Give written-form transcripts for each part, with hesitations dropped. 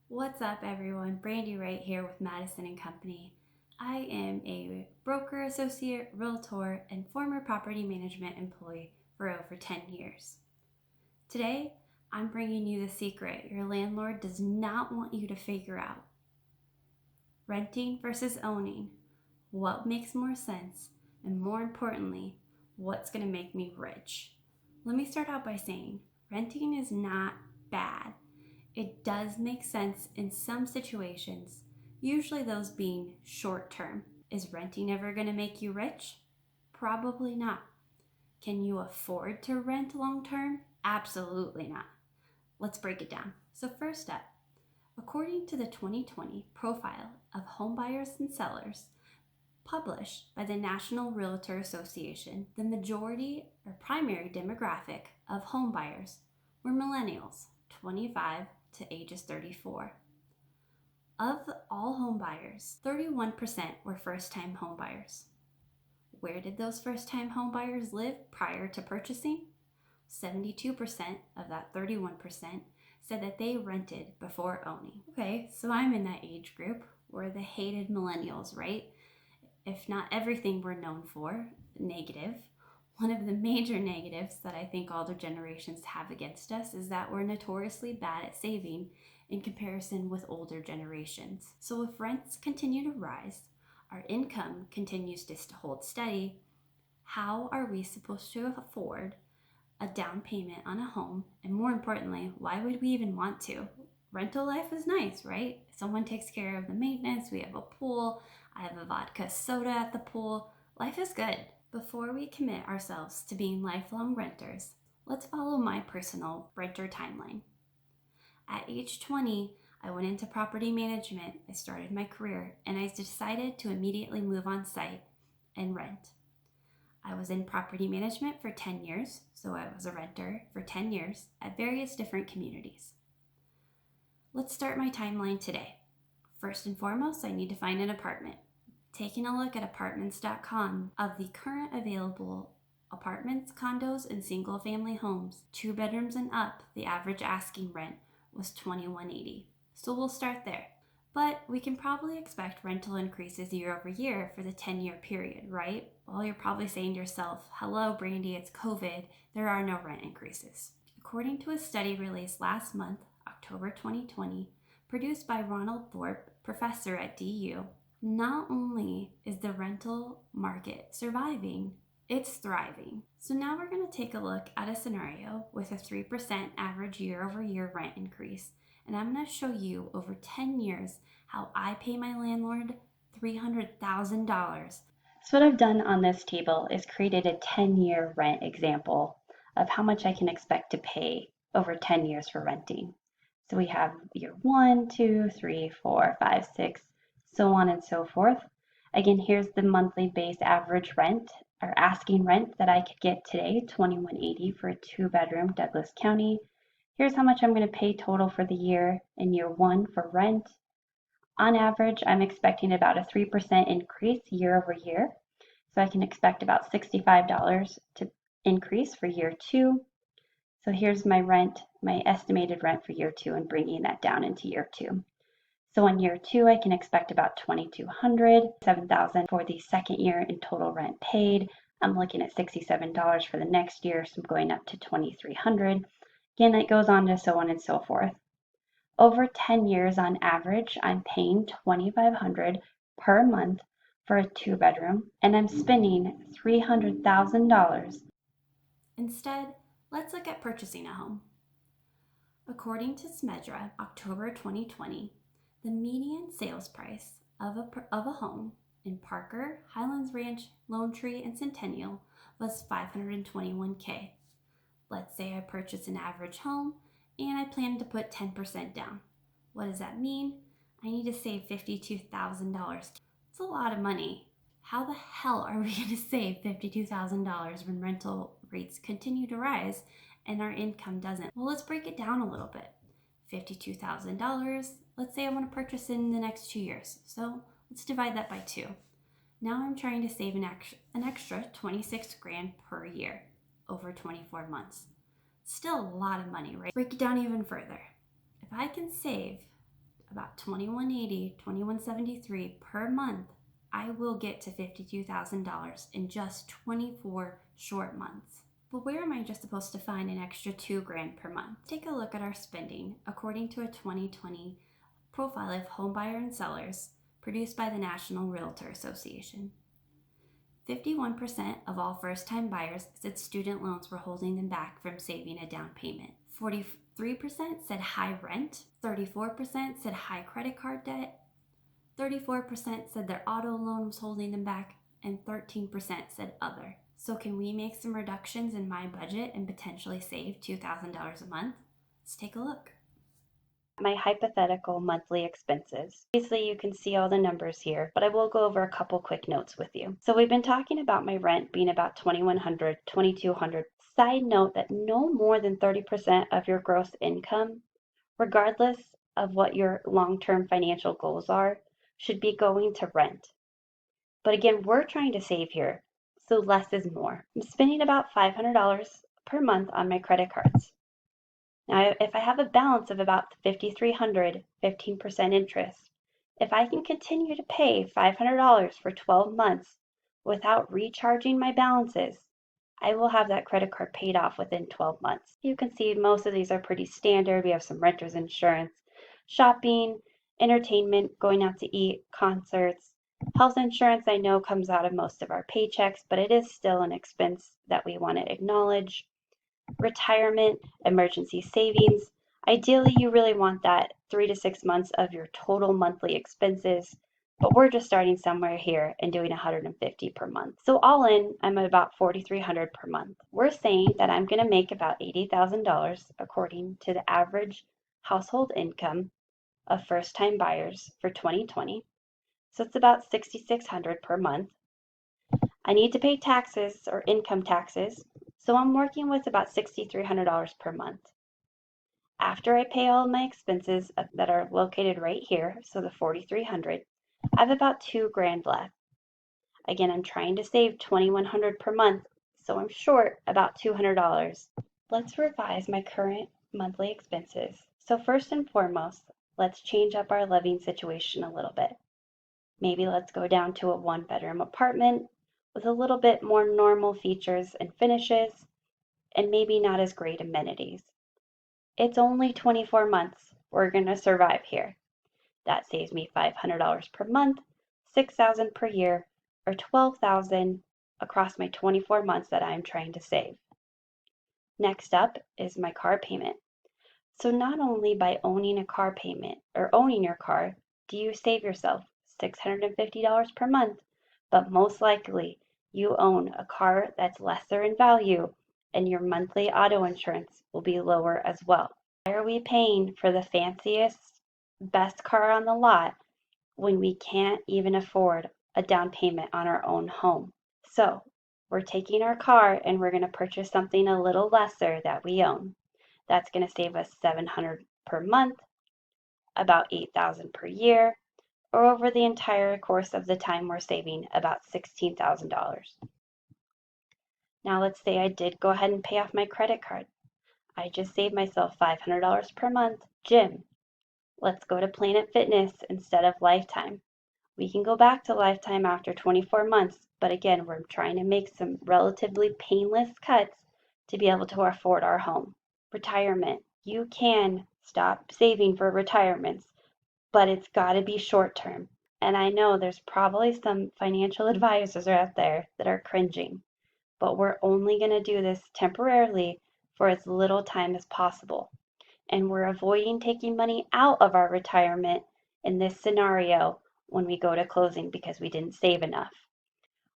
What's up, everyone? Brandi Wright here with Madison Company. I am a broker associate, realtor, and former property management employee for over 10 years. Today, I'm bringing you the secret your landlord does not want you to figure out. Renting versus owning. What makes more sense? And more importantly, what's going to make me rich? Let me start out by saying renting is not bad. It does make sense in some situations, usually those being short term. Is renting ever going to make you rich? Probably not. Can you afford to rent long term? Absolutely not. Let's break it down. So, first step, according to the 2020 Profile of Homebuyers and Sellers, published by the National Realtor Association, the majority or primary demographic of homebuyers were millennials, 25 to ages 34. Of all home buyers, 31% were first-time home buyers. Where did those first-time home buyers live prior to purchasing? 72% of that 31% said that they rented before owning. Okay, so I'm in that age group. We're the hated millennials, right? If not everything we're known for, negative. One of the major negatives that I think older generations have against us is that we're notoriously bad at saving in comparison with older generations. So if rents continue to rise, our income continues to hold steady, how are we supposed to afford a down payment on a home? And more importantly, why would we even want to? Rental life is nice, right? Someone takes care of the maintenance, we have a pool, I have a vodka soda at the pool. Life is good. Before we commit ourselves to being lifelong renters, let's follow my personal renter timeline. At age 20, I went into property management. I started my career and I decided to immediately move on site and rent. I was in property management for 10 years, so I was a renter for 10 years at various different communities. Let's start my timeline today. First and foremost, I need to find an apartment. Taking a look at apartments.com, of the current available apartments, condos, and single family homes, 2 bedrooms and up, the average asking rent was $21.80. So we'll start there. But we can probably expect rental increases year over year for the 10-year period, right? Well, you're probably saying to yourself, hello, Brandi, it's COVID. There are no rent increases. According to a study released last month, October 2020, produced by Ronald Thorpe, professor at DU, not only is the rental market surviving, it's thriving. So now we're going to take a look at a scenario with a 3% average year-over-year rent increase. And I'm going to show you over 10 years how I pay my landlord $300,000. So what I've done on this table is created a 10-year rent example of how much I can expect to pay over 10 years for renting. So we have year 1, 2, 3, 4, 5, 6, so on and so forth. Again, here's the monthly base average rent or asking rent that I could get today, $21.80 for a 2-bedroom Douglas County. Here's how much I'm going to pay total for the year in year 1 for rent. On average, I'm expecting about a 3% increase year over year. So I can expect about $65 to increase for year 2. So here's my rent, my estimated rent for year 2, and bringing that down into year 2. So in year 2, I can expect about $2,200, $7,000 for the second year in total rent paid. I'm looking at $67 for the next year, so I'm going up to $2,300. Again, it goes on to so on and so forth. Over 10 years on average, I'm paying $2,500 per month for a 2-bedroom, and I'm spending $300,000. Instead, let's look at purchasing a home. According to Smedra, October 2020, the median sales price of a home in Parker, Highlands Ranch, Lone Tree, and Centennial was $521K. Let's say I purchase an average home and I plan to put 10% down. What does that mean? I need to save $52,000. It's a lot of money. How the hell are we going to save $52,000 when rental rates continue to rise and our income doesn't? Well, let's break it down a little bit. $52,000, let's say I want to purchase in the next 2 years. So let's divide that by 2. Now I'm trying to save an extra $26,000 per year over 24 months. Still a lot of money, right? Break it down even further. If I can save about $2,180, $2,173 per month, I will get to $52,000 in just 24 short months. But where am I just supposed to find an extra $2,000 per month? Take a look at our spending according to a 2020 profile of home buyer and sellers produced by the National Realtor Association. 51% of all first-time buyers said student loans were holding them back from saving a down payment. 43% said high rent, 34% said high credit card debt, 34% said their auto loan was holding them back, and 13% said other. So can we make some reductions in my budget and potentially save $2,000 a month? Let's take a look. My hypothetical monthly expenses. Obviously, you can see all the numbers here, but I will go over a couple quick notes with you. So we've been talking about my rent being about $2,100, $2,200. Side note that no more than 30% of your gross income, regardless of what your long-term financial goals are, should be going to rent. But again, we're trying to save here, so less is more. I'm spending about $500 per month on my credit cards. Now, if I have a balance of about $5,300, 15% interest, if I can continue to pay $500 for 12 months without recharging my balances, I will have that credit card paid off within 12 months. You can see most of these are pretty standard. We have some renter's insurance, shopping, entertainment, going out to eat, concerts. Health insurance I know comes out of most of our paychecks, but it is still an expense that we want to acknowledge. Retirement, emergency savings. Ideally, you really want that 3 to 6 months of your total monthly expenses, but we're just starting somewhere here and doing $150 per month. So all in, I'm at about $4,300 per month. We're saying that I'm going to make about $80,000 according to the average household income of first-time buyers for 2020. So it's about $6,600 per month. I need to pay taxes or income taxes, so I'm working with about $6,300 per month. After I pay all my expenses that are located right here, so the $4,300, I have about $2,000 left. Again, I'm trying to save $2,100 per month, so I'm short about $200. Let's revise my current monthly expenses. So first and foremost, let's change up our living situation a little bit. Maybe let's go down to a one-bedroom apartment with a little bit more normal features and finishes, and maybe not as great amenities. It's only 24 months. We're going to survive here. That saves me $500 per month, $6,000 per year, or $12,000 across my 24 months that I'm trying to save. Next up is my car payment. So not only by owning a car payment or owning your car do you save yourself $650 per month, but most likely you own a car that's lesser in value and your monthly auto insurance will be lower as well. Why are we paying for the fanciest, best car on the lot when we can't even afford a down payment on our own home? So we're taking our car and we're going to purchase something a little lesser that we own. That's going to save us $700 per month, about $8,000 per year, or over the entire course of the time we're saving about $16,000. Now let's say I did go ahead and pay off my credit card. I just saved myself $500 per month. Gym. Let's go to Planet Fitness instead of Lifetime. We can go back to Lifetime after 24 months, but again, we're trying to make some relatively painless cuts to be able to afford our home. Retirement. You can stop saving for retirements, but it's got to be short term. And I know there's probably some financial advisors out there that are cringing, but we're only going to do this temporarily for as little time as possible. And we're avoiding taking money out of our retirement in this scenario when we go to closing because we didn't save enough.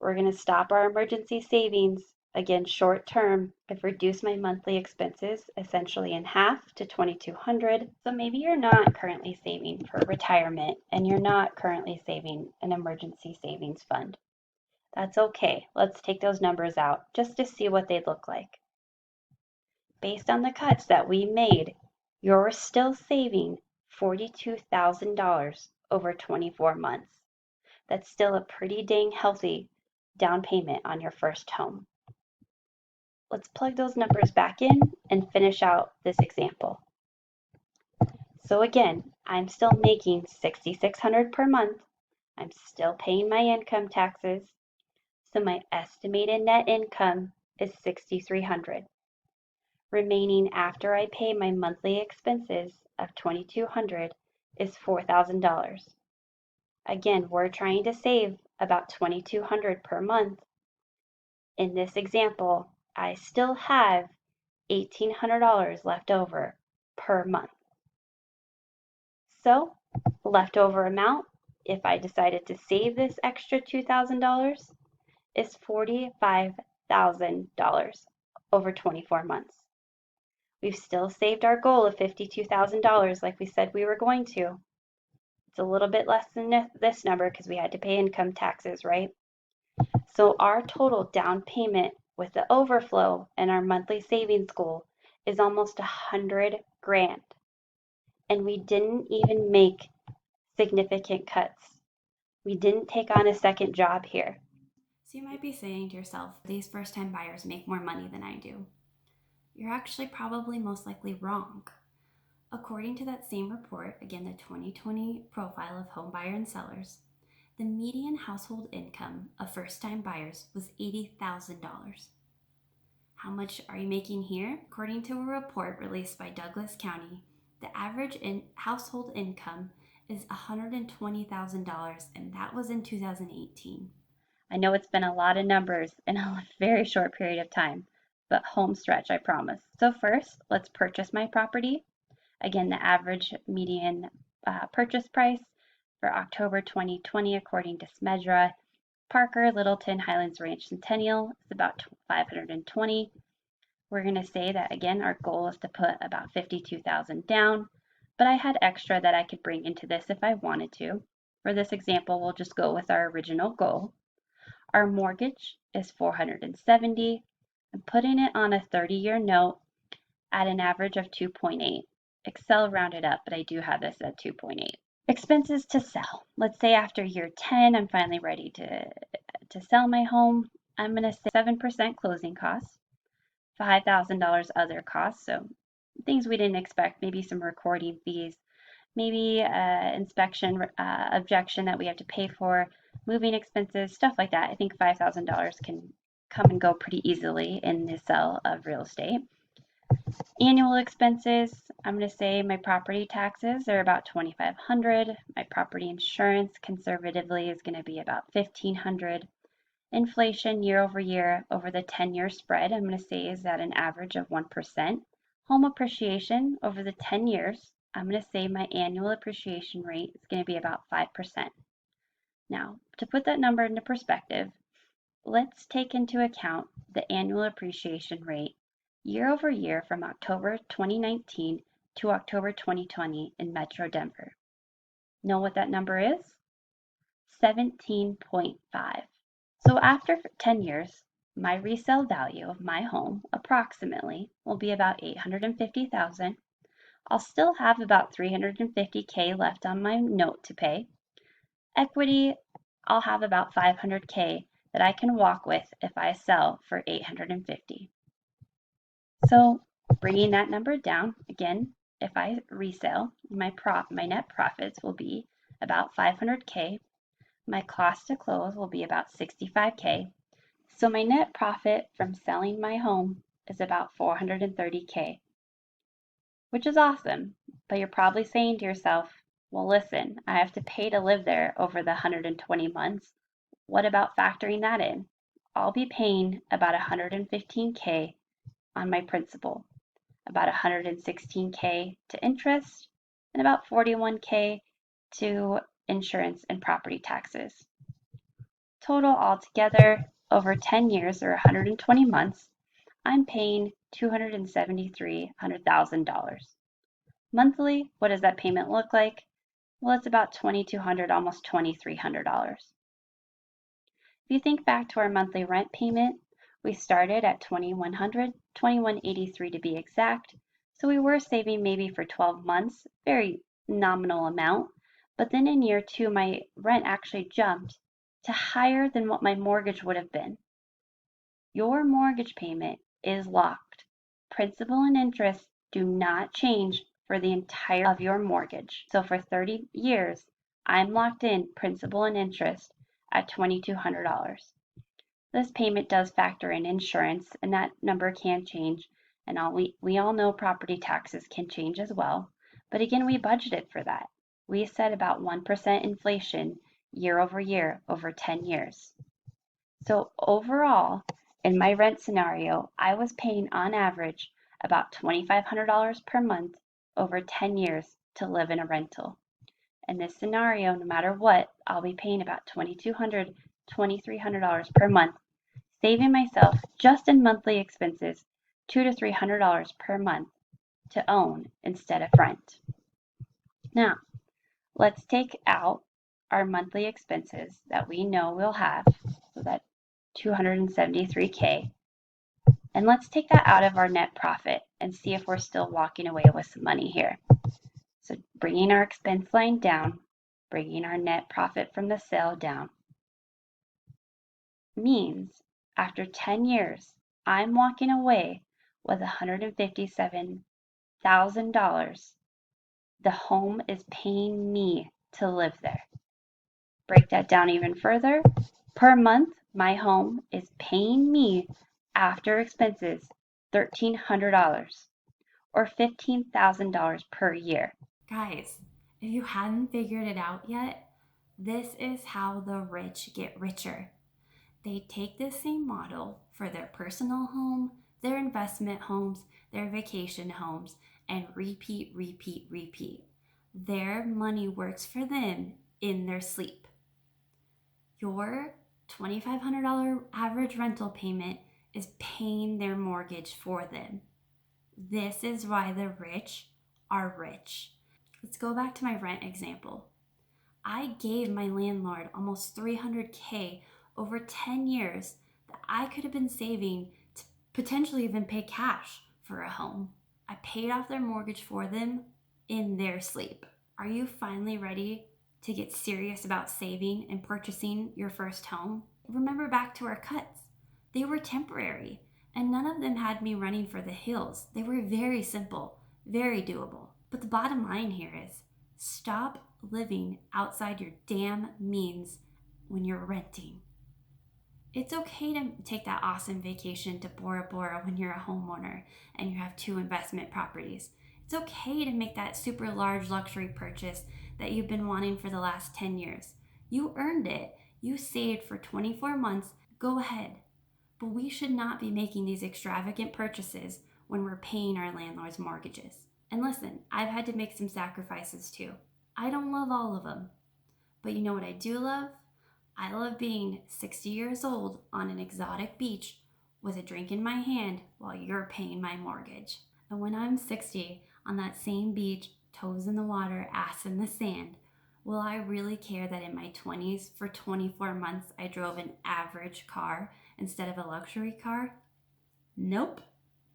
We're going to stop our emergency savings, again short term. I've reduced my monthly expenses essentially in half to $2,200. So maybe you're not currently saving for retirement and you're not currently saving an emergency savings fund. That's okay. Let's take those numbers out just to see what they'd look like. Based on the cuts that we made, you're still saving $42,000 over 24 months. That's still a pretty dang healthy down payment on your first home. Let's plug those numbers back in and finish out this example. So again, I'm still making $6,600 per month. I'm still paying my income taxes. So my estimated net income is $6,300. Remaining after I pay my monthly expenses of $2,200 is $4,000. Again, we're trying to save about $2,200 per month. In this example, I still have $1,800 left over per month. So, leftover amount, if I decided to save this extra $2,000, is $45,000 over 24 months. We've still saved our goal of $52,000 like we said we were going to. It's a little bit less than this number because we had to pay income taxes, right? So our total down payment with the overflow and our monthly savings goal is almost $100,000. And we didn't even make significant cuts. We didn't take on a second job here. So you might be saying to yourself, these first time buyers make more money than I do. You're actually probably most likely wrong. According to that same report, again the 2020 profile of home buyer and sellers, the median household income of first time buyers was $80,000. How much are you making here? According to a report released by Douglas County, the average household income is $120,000, and that was in 2018. I know it's been a lot of numbers in a very short period of time, but home stretch, I promise. So first, let's purchase my property. Again, the average median purchase price for October 2020, according to Smedra, Parker, Littleton, Highlands Ranch, Centennial, is about $520,000. We're going to say that again, our goal is to put about $52,000 down, but I had extra that I could bring into this if I wanted to. For this example, we'll just go with our original goal. Our mortgage is $470,000. I'm putting it on a 30-year note at an average of 2.8. Excel rounded up, but I do have this at 2.8. Expenses to sell. Let's say after year 10, I'm finally ready to sell my home. I'm going to say 7% closing costs, $5,000 other costs, so things we didn't expect, maybe some recording fees, maybe inspection objection that we have to pay for, moving expenses, stuff like that. I think $5,000 can come and go pretty easily in the sale of real estate. Annual expenses, I'm going to say my property taxes are about $2,500. My property insurance conservatively is going to be about $1,500. Inflation year over year over the 10-year spread, I'm going to say is at an average of 1%. Home appreciation over the 10 years, I'm going to say my annual appreciation rate is going to be about 5%. Now, to put that number into perspective, let's take into account the annual appreciation rate year over year from October 2019 to October 2020 in Metro Denver. Know what that number is? 17.5. So after 10 years, my resale value of my home approximately will be about $850,000. I'll still have about $350,000 left on my note to pay. Equity, I'll have about $500,000 that I can walk with if I sell for $850,000. So bringing that number down, again, if I resell, my net profits will be about $500,000. My cost to close will be about $65,000. So my net profit from selling my home is about $430,000, which is awesome. But you're probably saying to yourself, well, listen, I have to pay to live there over the 120 months. What about factoring that in? I'll be paying about $115,000 on my principal, about $116,000 to interest, and about $41,000 to insurance and property taxes. Total altogether, over 10 years or 120 months, I'm paying $273,000. Monthly, what does that payment look like? Well, it's about $2,200, almost $2,300. If you think back to our monthly rent payment, we started at $2,100, $2,183 to be exact. So we were saving maybe for 12 months, very nominal amount. But then in year 2, my rent actually jumped to higher than what my mortgage would have been. Your mortgage payment is locked. Principal and interest do not change for the entire of your mortgage. So for 30 years, I'm locked in principal and interest at $2,200. This payment does factor in insurance, and that number can change, and we all know property taxes can change as well. But again, we budgeted for that. We said about 1% inflation year over year over 10 years. So overall, in my rent scenario, I was paying on average about $2,500 per month over 10 years to live in a rental. In this scenario, no matter what, I'll be paying about $2,200, $2,300 per month, saving myself just in monthly expenses $200 to $300 per month to own instead of rent. Now, let's take out our monthly expenses that we know we'll have, so that $273K, and let's take that out of our net profit and see if we're still walking away with some money here. So bringing our expense line down, bringing our net profit from the sale down, means after 10 years, I'm walking away with $157,000. The home is paying me to live there. Break that down even further. Per month, my home is paying me, after expenses, $1,300 or $15,000 per year. Guys, if you hadn't figured it out yet, this is how the rich get richer. They take this same model for their personal home, their investment homes, their vacation homes, and repeat, repeat, repeat. Their money works for them in their sleep. Your $2,500 average rental payment is paying their mortgage for them. This is why the rich are rich. Let's go back to my rent example. I gave my landlord almost $300K over 10 years that I could have been saving to potentially even pay cash for a home. I paid off their mortgage for them in their sleep. Are you finally ready to get serious about saving and purchasing your first home? Remember back to our cuts. They were temporary, and none of them had me running for the hills. They were very simple, very doable. But the bottom line here is stop living outside your damn means when you're renting. It's okay to take that awesome vacation to Bora Bora when you're a homeowner and you have 2 investment properties. It's okay to make that super large luxury purchase that you've been wanting for the last 10 years. You earned it. You saved for 24 months. Go ahead. But we should not be making these extravagant purchases when we're paying our landlord's mortgages. And listen, I've had to make some sacrifices too. I don't love all of them. But you know what I do love? I love being 60 years old on an exotic beach with a drink in my hand while you're paying my mortgage. And when I'm 60 on that same beach, toes in the water, ass in the sand, will I really care that in my 20s for 24 months I drove an average car instead of a luxury car? Nope.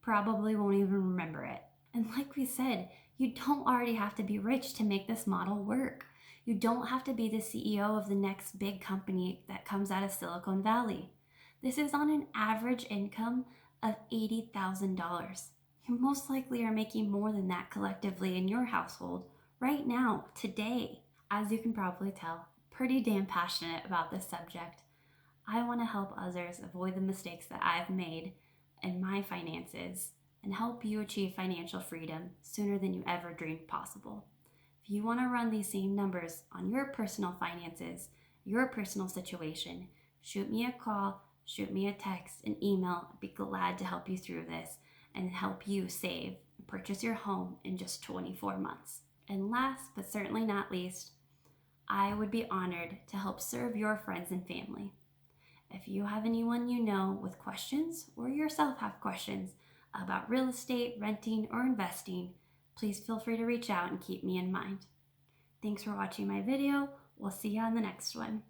Probably won't even remember it. And like we said, you don't already have to be rich to make this model work. You don't have to be the CEO of the next big company that comes out of Silicon Valley. This is on an average income of $80,000. You most likely are making more than that collectively in your household right now, today. As you can probably tell, pretty damn passionate about this subject. I want to help others avoid the mistakes that I've made in my finances and help you achieve financial freedom sooner than you ever dreamed possible. If you want to run these same numbers on your personal finances, your personal situation, shoot me a call, shoot me a text, an email. I'd be glad to help you through this and help you save and purchase your home in just 24 months. And last but certainly not least, I would be honored to help serve your friends and family. If you have anyone you know with questions or yourself have questions about real estate, renting, or investing, please feel free to reach out and keep me in mind. Thanks for watching my video. We'll see you on the next one.